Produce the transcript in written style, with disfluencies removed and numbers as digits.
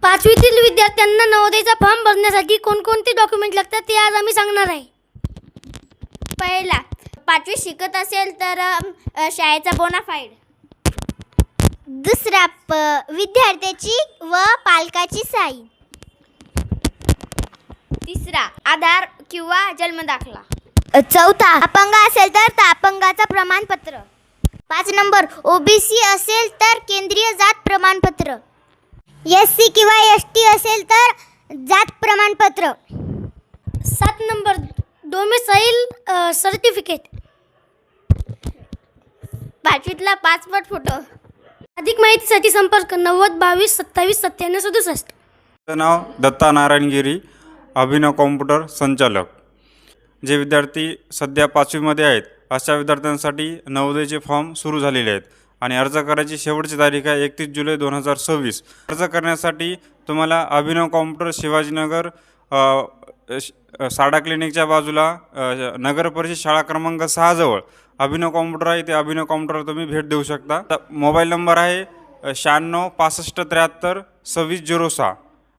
पाचवीतील विद्यार्थ्यांना नवोदयचा फॉर्म भरण्यासाठी कोणकोणते डॉक्युमेंट लागतात ते आज आम्ही सांगणार आहे. पहिला, 5वी शिकत असेल तर शाळेचा बोनाफाईड. दुसरा, विद्यार्थ्याची व पालकाची सही. तिसरा, आधार किंवा जन्मदाखला. चौथा, अपंग असेल तर अपंगाचा प्रमाणपत्र. 5 नंबर, ओबीसी असेल तर केंद्रीय जात प्रमाणपत्र. एससी किंवा एसटी असेल तर जात प्रमाणपत्र. 7 नंबर, डोमिसाईल सर्टिफिकेट. 5वीतला पासपोर्ट फोटो. अधिक माहितीसाठी संपर्क 90 22 27 97 67. माझं नाव दत्ता नारायणगिरी, अभिनव कॉम्प्युटर संचालक. जे विद्यार्थी सध्या 5वीमध्ये आहेत अशा विद्यार्थ्यांसाठी नवोदयचे फॉर्म सुरू झालेले आहेत आणि अर्ज करायची शेवटची तारीख आहे 31 जुलै 2026. अर्ज करण्यासाठी तुम्हाला अभिनव कॉम्प्युटर शिवाजीनगर साडा क्लिनिकच्या बाजूला नगर परिषद शाळा क्रमांक 6 जवळ अभिनव कॉम्प्युटर आहे. ते अभिनव कॉम्प्युटर तुम्ही भेट देऊ शकता. मोबाईल नंबर आहे 96 65 73 2606.